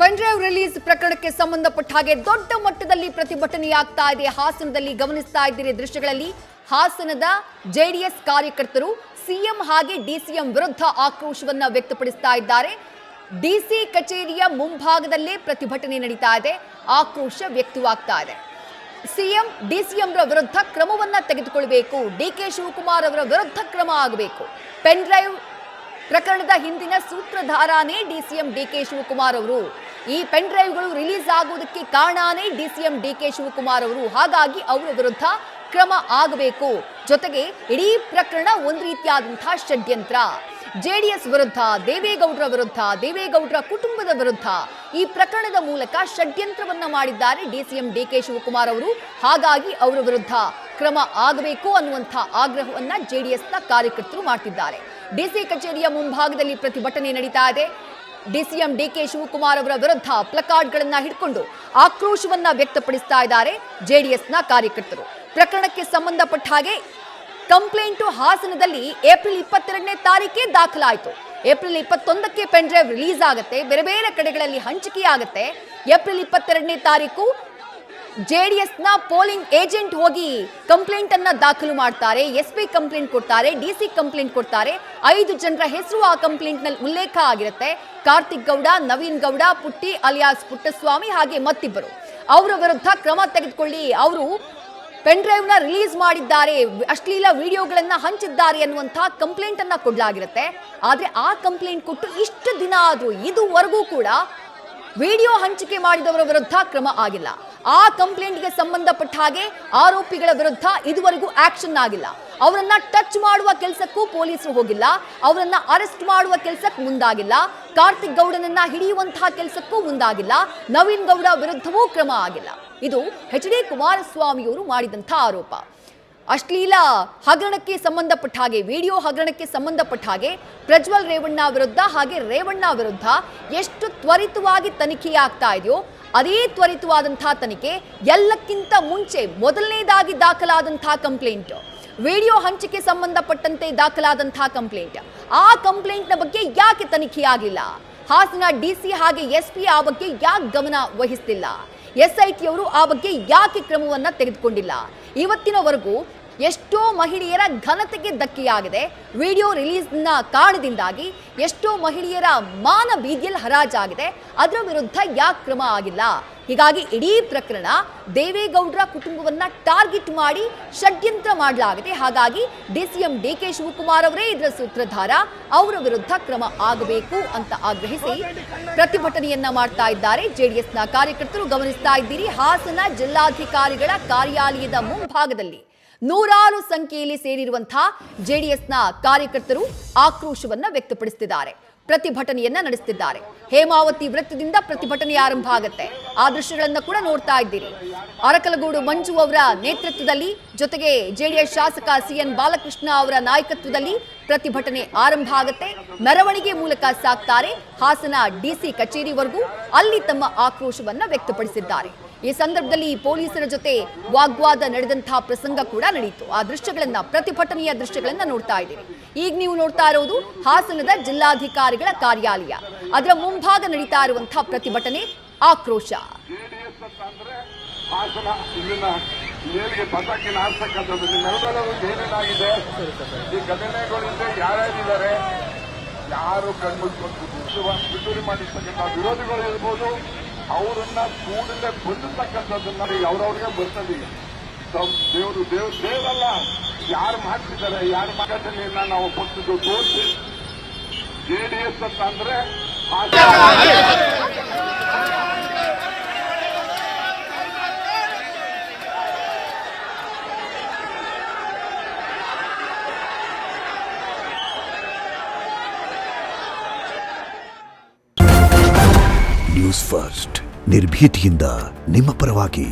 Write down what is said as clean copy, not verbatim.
Pen drive release ಪ್ರಕರಣಕ್ಕೆ ಸಂಬಂಧಪಟ್ಟ ಹಾಗೆ ದೊಡ್ಡ ಮಟ್ಟದಲ್ಲಿ ಪ್ರತಿಭಟನೆಯಾಗ್ತಾ ಇದೆ. ಹಾಸನದಲ್ಲಿ ಗಮನಿಸ್ತಾ ಇದ್ದೀರಿ ದೃಶ್ಯಗಳಲ್ಲಿ ಹಾಸನದ ಜೆಡಿಎಸ್ ಕಾರ್ಯಕರ್ತರು ಸಿಎಂ ಹಾಗೆ ಡಿಸಿಎಂ ವಿರುದ್ಧ ಆಕ್ರೋಶವನ್ನ ವ್ಯಕ್ತಪಡಿಸ್ತಾ ಇದ್ದಾರೆ. ಡಿಸಿ ಕಚೇರಿಯ ಮುಂಭಾಗದಲ್ಲೇ ಪ್ರತಿಭಟನೆ ನಡೀತಾ ಇದೆ. ಆಕ್ರೋಶ ವ್ಯಕ್ತವಾಗ್ತಾ ಇದೆ. ಸಿಎಂ ಡಿಸಿಎಂರ ವಿರುದ್ಧ ಕ್ರಮವನ್ನ ತೆಗೆದುಕೊಳ್ಳಬೇಕು, ಡಿಕೆ ಶಿವಕುಮಾರ್ ಅವರ ವಿರುದ್ಧ ಕ್ರಮ ಆಗಬೇಕು. ಪೆನ್ಡ್ರೈವ್ ಪ್ರಕರಣದ ಹಿಂದಿನ ಸೂತ್ರಧಾರನೇ ಡಿಸಿಎಂ ಡಿಕೆ ಶಿವಕುಮಾರ್ ಅವರು. ಈ ಪೆನ್ ಡ್ರೈವ್ಗಳು ರಿಲೀಸ್ ಆಗುವುದಕ್ಕೆ ಕಾರಣನೇ ಡಿಸಿಎಂ ಡಿಕೆ ಶಿವಕುಮಾರ್ ಅವರು. ಹಾಗಾಗಿ ಅವರ ವಿರುದ್ಧ ಕ್ರಮ ಆಗಬೇಕು. ಜೊತೆಗೆ ಇಡೀ ಪ್ರಕರಣ ಒಂದು ರೀತಿಯಾದಂತಹ ಷಡ್ಯಂತ್ರ. ಜೆಡಿಎಸ್ ವಿರುದ್ಧ, ದೇವೇಗೌಡರ ವಿರುದ್ಧ, ದೇವೇಗೌಡರ ಕುಟುಂಬದ ವಿರುದ್ಧ ಈ ಪ್ರಕರಣದ ಮೂಲಕ ಷಡ್ಯಂತ್ರವನ್ನ ಮಾಡಿದ್ದಾರೆ ಡಿಸಿಎಂ ಡಿಕೆ ಶಿವಕುಮಾರ್ ಅವರು. ಹಾಗಾಗಿ ಅವರ ವಿರುದ್ಧ ಕ್ರಮ ಆಗಬೇಕು ಅನ್ನುವಂಥ ಆಗ್ರಹವನ್ನ ಜೆಡಿಎಸ್ನ ಕಾರ್ಯಕರ್ತರು ಮಾಡ್ತಿದ್ದಾರೆ. ಡಿಸಿ ಕಚೇರಿಯ ಮುಂಭಾಗದಲ್ಲಿ ಪ್ರತಿಭಟನೆ ನಡೀತಾ ಇದೆ. ಡಿಸಿಎಂ ಡಿಕೆ ಶಿವಕುಮಾರ್ ಅವರ ವಿರುದ್ಧ ಪ್ಲಕಾರ್ಡ್ಗಳನ್ನ ಹಿಡ್ಕೊಂಡು ಆಕ್ರೋಶವನ್ನ ವ್ಯಕ್ತಪಡಿಸ್ತಾ ಇದ್ದಾರೆ ಜೆಡಿಎಸ್ನ ಕಾರ್ಯಕರ್ತರು. ಪ್ರಕರಣಕ್ಕೆ ಸಂಬಂಧಪಟ್ಟ ಹಾಗೆ ಕಂಪ್ಲೇಂಟು ಹಾಸನದಲ್ಲಿ ಏಪ್ರಿಲ್ 22ನೇ ತಾರೀಕೆ ದಾಖಲಾಯಿತು. ಏಪ್ರಿಲ್ 21ಕ್ಕೆ ಪೆನ್ ಡ್ರೈವ್ ರಿಲೀಸ್ ಆಗುತ್ತೆ, ಬೇರೆ ಬೇರೆ ಕಡೆಗಳಲ್ಲಿ ಹಂಚಿಕೆ ಆಗುತ್ತೆ. ಏಪ್ರಿಲ್ 22ನೇ ತಾರೀಕು ಜೆಡಿಎಸ್ನ ಪೋಲಿಂಗ್ ಏಜೆಂಟ್ ಹೋಗಿ ಕಂಪ್ಲೇಂಟ್ ಅನ್ನ ದಾಖಲು ಮಾಡ್ತಾರೆ. ಎಸ್ಪಿ ಕಂಪ್ಲೇಂಟ್ ಕೊಡ್ತಾರೆ, ಡಿಸಿ ಕಂಪ್ಲೇಂಟ್ ಕೊಡ್ತಾರೆ. 5 ಜನರ ಹೆಸರು ಆ ಕಂಪ್ಲೇಂಟ್ ನಲ್ಲಿ ಉಲ್ಲೇಖ ಆಗಿರುತ್ತೆ. ಕಾರ್ತಿಕ್ ಗೌಡ, ನವೀನ್ ಗೌಡ, ಪುಟ್ಟಿ ಅಲಿಯಾಸ್ ಪುಟ್ಟಸ್ವಾಮಿ ಹಾಗೆ ಮತ್ತಿಬ್ಬರು. ಅವರ ವಿರುದ್ಧ ಕ್ರಮ ತೆಗೆದುಕೊಳ್ಳಿ, ಅವರು ಪೆನ್ ಡ್ರೈವ್ ನ ರಿಲೀಸ್ ಮಾಡಿದ್ದಾರೆ, ಅಶ್ಲೀಲ ವಿಡಿಯೋಗಳನ್ನ ಹಂಚಿದ್ದಾರೆ ಅನ್ನುವಂತಹ ಕಂಪ್ಲೇಂಟ್ ಅನ್ನ ಕೊಡಲಾಗಿರುತ್ತೆ. ಆದ್ರೆ ಆ ಕಂಪ್ಲೇಂಟ್ ಕೊಟ್ಟು ಇಷ್ಟು ದಿನ ಆದ್ರೂ ಇದುವರೆಗೂ ಕೂಡ ವಿಡಿಯೋ ಹಂಚಿಕೆ ಮಾಡಿದವರ ವಿರುದ್ಧ ಕ್ರಮ ಆಗಿಲ್ಲ. ಆ ಕಂಪ್ಲೇಂಟ್ಗೆ ಸಂಬಂಧಪಟ್ಟ ಹಾಗೆ ಆರೋಪಿಗಳ ವಿರುದ್ಧ ಇದುವರೆಗೂ ಆಕ್ಷನ್ ಆಗಿಲ್ಲ. ಅವರನ್ನ ಟಚ್ ಮಾಡುವ ಕೆಲಸಕ್ಕೂ ಪೊಲೀಸರು ಹೋಗಿಲ್ಲ, ಅವರನ್ನ ಅರೆಸ್ಟ್ ಮಾಡುವ ಕೆಲಸಕ್ಕೆ ಮುಂದಾಗಿಲ್ಲ, ಕಾರ್ತಿಕ್ ಗೌಡನನ್ನ ಹಿಡಿಯುವಂತಹ ಕೆಲಸಕ್ಕೂ ಮುಂದಾಗಿಲ್ಲ, ನವೀನ್ ಗೌಡ ವಿರುದ್ಧವೂ ಕ್ರಮ ಆಗಿಲ್ಲ. ಇದು ಎಚ್.ಡಿ. ಕುಮಾರಸ್ವಾಮಿಯವರು ಮಾಡಿದಂತಹ ಆರೋಪ. ಅಶ್ಲೀಲ ಹಗರಣಕ್ಕೆ ಸಂಬಂಧಪಟ್ಟ ಹಾಗೆ, ವಿಡಿಯೋ ಹಗರಣಕ್ಕೆ ಸಂಬಂಧಪಟ್ಟ ಹಾಗೆ ಪ್ರಜ್ವಲ್ ರೇವಣ್ಣ ವಿರುದ್ಧ ಹಾಗೆ ರೇವಣ್ಣ ವಿರುದ್ಧ ಎಷ್ಟು ತ್ವರಿತವಾಗಿ ತನಿಖೆಯಾಗ್ತಾ ಇದೆಯೋ ಅದೇ ತ್ವರಿತವಾದಂತಹ ತನಿಖೆ ಎಲ್ಲಕ್ಕಿಂತ ಮುಂಚೆ ಮೊದಲನೇದಾಗಿ ದಾಖಲಾದಂತಹ ಕಂಪ್ಲೇಂಟ್, ವಿಡಿಯೋ ಹಂಚಿಕೆ ಸಂಬಂಧಪಟ್ಟಂತೆ ದಾಖಲಾದಂತಹ ಕಂಪ್ಲೇಂಟ್, ಆ ಕಂಪ್ಲೇಂಟ್ನ ಬಗ್ಗೆ ಯಾಕೆ ತನಿಖೆಯಾಗಿಲ್ಲ? ಹಾಸನ ಡಿಸಿ ಹಾಗೆ ಎಸ್ಪಿ ಆ ಬಗ್ಗೆ ಯಾಕೆ ಗಮನ ವಹಿಸ್ತಿಲ್ಲ? ಎಸ್ಐಟಿ ಅವರು ಆ ಬಗ್ಗೆ ಯಾಕೆ ಕ್ರಮವನ್ನ ತೆಗೆದುಕೊಂಡಿಲ್ಲ? ಇವತ್ತಿನವರೆಗೂ ಎಷ್ಟೋ ಮಹಿಳೆಯರ ಘನತೆಗೆ ಧಕ್ಕೆಯಾಗಿದೆ. ವಿಡಿಯೋ ರಿಲೀಸ್ನ ಕಾರಣದಿಂದಾಗಿ ಎಷ್ಟೋ ಮಹಿಳೆಯರ ಮಾನ ಬೀದಿಯಲ್ಲಿ ಹರಾಜಾಗಿದೆ. ಅದರ ವಿರುದ್ಧ ಯಾಕೆ ಕ್ರಮ ಆಗಿಲ್ಲ? ಹೀಗಾಗಿ ಇಡೀ ಪ್ರಕರಣ ದೇವೇಗೌಡರ ಕುಟುಂಬವನ್ನ ಟಾರ್ಗೆಟ್ ಮಾಡಿ ಷಡ್ಯಂತ್ರ ಮಾಡಲಾಗಿದೆ. ಹಾಗಾಗಿ ಡಿಸಿಎಂ ಡಿಕೆ ಶಿವಕುಮಾರ್ ಅವರೇ ಇದರ ಸೂತ್ರಧಾರ, ಅವರ ವಿರುದ್ಧ ಕ್ರಮ ಆಗಬೇಕು ಅಂತ ಆಗ್ರಹಿಸಿ ಪ್ರತಿಭಟನೆಯನ್ನ ಮಾಡ್ತಾ ಇದ್ದಾರೆ ಜೆಡಿಎಸ್ನ ಕಾರ್ಯಕರ್ತರು. ಗಮನಿಸ್ತಾ ಇದ್ದೀರಿ, ಹಾಸನ ಜಿಲ್ಲಾಧಿಕಾರಿಗಳ ಕಾರ್ಯಾಲಯದ ಮುಂಭಾಗದಲ್ಲಿ ನೂರಾರು ಸಂಖ್ಯೆಯಲ್ಲಿ ಸೇರಿರುವಂತಹ ಜೆಡಿಎಸ್ನ ಕಾರ್ಯಕರ್ತರು ಆಕ್ರೋಶವನ್ನ ವ್ಯಕ್ತಪಡಿಸುತ್ತಿದ್ದಾರೆ, ಪ್ರತಿಭಟನೆಯನ್ನ ನಡೆಸುತ್ತಿದ್ದಾರೆ. ಹೇಮಾವತಿ ವೃತ್ತದಿಂದ ಪ್ರತಿಭಟನೆ ಆರಂಭ ಆಗುತ್ತೆ. ಆ ದೃಶ್ಯಗಳನ್ನ ಕೂಡ ನೋಡ್ತಾ ಇದ್ದೀರಿ. ಅರಕಲಗೂಡು ಮಂಜು ಅವರ ನೇತೃತ್ವದಲ್ಲಿ, ಜೊತೆಗೆ ಜೆಡಿಎಸ್ ಶಾಸಕ ಸಿಎನ್ ಬಾಲಕೃಷ್ಣ ಅವರ ನಾಯಕತ್ವದಲ್ಲಿ ಪ್ರತಿಭಟನೆ ಆರಂಭ ಆಗುತ್ತೆ. ಮೆರವಣಿಗೆ ಮೂಲಕ ಸಾಕ್ತಾರೆ ಹಾಸನ ಡಿಸಿ ಕಚೇರಿವರೆಗೂ. ಅಲ್ಲಿ ತಮ್ಮ ಆಕ್ರೋಶವನ್ನ ವ್ಯಕ್ತಪಡಿಸಿದ್ದಾರೆ. ಈ ಸಂದರ್ಭದಲ್ಲಿ ಪೊಲೀಸರ ಜೊತೆ ವಾಗ್ವಾದ ನಡೆದಂತಹ ಪ್ರಸಂಗ ಕೂಡ ನಡೆಯಿತು. ಆ ದೃಶ್ಯಗಳನ್ನ, ಪ್ರತಿಭಟನೆಯ ದೃಶ್ಯಗಳನ್ನ ನೋಡ್ತಾ ಇದ್ದೀವಿ. ಈಗ ನೀವು ನೋಡ್ತಾ ಇರೋದು ಹಾಸನದ ಜಿಲ್ಲಾಧಿಕಾರಿಗಳ ಕಾರ್ಯಾಲಯ, ಅದರ ಮುಂಭಾಗ ನಡೀತಾ ಇರುವಂತಹ ಪ್ರತಿಭಟನೆ, ಆಕ್ರೋಶ. ಯಾರು ಕಣ್ಮುಚ್ಚಿಕೊಂಡು ಮಾಡಿರ್ತಕ್ಕಂಥ ವಿರೋಧಿಗಳು ಇರ್ಬೋದು, ಅವರನ್ನ ಕೂಡಲೇ ಬಂದಿರ್ತಕ್ಕಂಥದ್ದನ್ನ ಅವ್ರವ್ರಿಗೆ ಬರ್ತದೆ. ದೇವರಲ್ಲ, ಯಾರು ಮಾಡ್ತಿದ್ದಾರೆ, ಯಾರು ಮಾತಾಡಲಿಲ್ಲ, ನಾವು ಪಕ್ಷದ್ದು ತೋರಿಸಿ. ಜೆಡಿಎಸ್ ಅಂತ ಅಂದ್ರೆ ನ್ಯೂಸ್ ಫಸ್ಟ್, ನಿರ್ಭೀತಿಯಿಂದ ನಿಮ್ಮ ಪರವಾಗಿ.